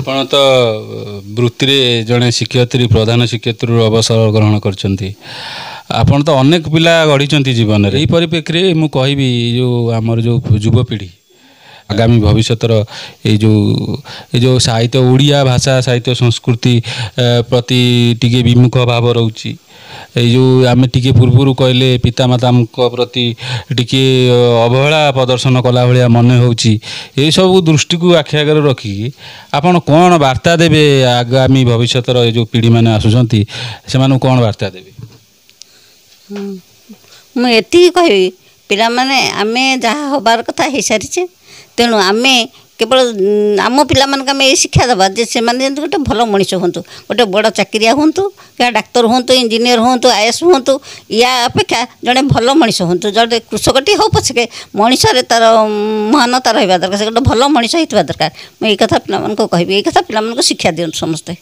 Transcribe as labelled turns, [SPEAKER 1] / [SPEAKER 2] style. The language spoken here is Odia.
[SPEAKER 1] ଆପଣ ତ ବୃତ୍ତିରେ ଜଣେ ଶିକ୍ଷୟତ୍ରୀ ପ୍ରଧାନ ଶିକ୍ଷୟତ୍ରୀରୁ ଅବସର ଗ୍ରହଣ କରିଛନ୍ତି। ଆପଣ ତ ଅନେକ ପିଲା ଗଢ଼ିଛନ୍ତି ଜୀବନରେ। ଏହି ପରିପ୍ରେକ୍ଷୀରେ ମୁଁ କହିବି ଯେଉଁ ଆମର ଯେଉଁ ଯୁବପିଢ଼ି ଆଗାମୀ ଭବିଷ୍ୟତର ଏଇ ଯେଉଁ ସାହିତ୍ୟ ଓଡ଼ିଆ ଭାଷା ସାହିତ୍ୟ ସଂସ୍କୃତି ପ୍ରତି ଟିକେ ବିମୁଖ ଭାବ ରହୁଛି। ଏଇ ଯେଉଁ ଆମେ ଟିକେ ପୂର୍ବରୁ କହିଲେ ପିତାମାତାଙ୍କ ପ୍ରତି ଟିକେ ଅବହେଳା ପ୍ରଦର୍ଶନ କଲା ଭଳିଆ ମନେ ହେଉଛି। ଏହିସବୁ ଦୃଷ୍ଟିକୁ ଆଖି ଆଗରେ ରଖିକି ଆପଣ କ'ଣ ବାର୍ତ୍ତା ଦେବେ ଆଗାମୀ ଭବିଷ୍ୟତର ଏ ଯେଉଁ ପିଢ଼ିମାନେ ଆସୁଛନ୍ତି ସେମାନଙ୍କୁ କ'ଣ ବାର୍ତ୍ତା ଦେବେ?
[SPEAKER 2] ମୁଁ ଏତିକି କହିବି, ପିଲାମାନେ ଆମେ ଯାହା ହେବାର କଥା ହେଇସାରିଛେ। ତେଣୁ ଆମେ କେବଳ ଆମ ପିଲାମାନଙ୍କୁ ଆମେ ଏଇ ଶିକ୍ଷା ଦେବା ଯେ ସେମାନେ ଯେମିତି ଗୋଟେ ଭଲ ମଣିଷ ହୁଅନ୍ତୁ, ଗୋଟେ ବଡ଼ ଚାକିରିଆ ହୁଅନ୍ତୁ, କିମ୍ବା ଡାକ୍ତର ହୁଅନ୍ତୁ, ଇଞ୍ଜିନିୟର ହୁଅନ୍ତୁ, ଆଇଏଏସ୍ ହୁଅନ୍ତୁ। ୟା ଅପେକ୍ଷା ଜଣେ ଭଲ ମଣିଷ ହୁଅନ୍ତୁ। ଜଣେ କୃଷକଟି ହେଉ ପଛକେ ମଣିଷରେ ତା'ର ମହାନତା ରହିବା ଦରକାର। ସେ ଗୋଟେ ଭଲ ମଣିଷ ହେଇଥିବା ଦରକାର। ମୁଁ ଏଇ କଥା ପିଲାମାନଙ୍କୁ କହିବି। ଏଇ କଥା ପିଲାମାନଙ୍କୁ ଶିକ୍ଷା ଦିଅନ୍ତୁ ସମସ୍ତେ।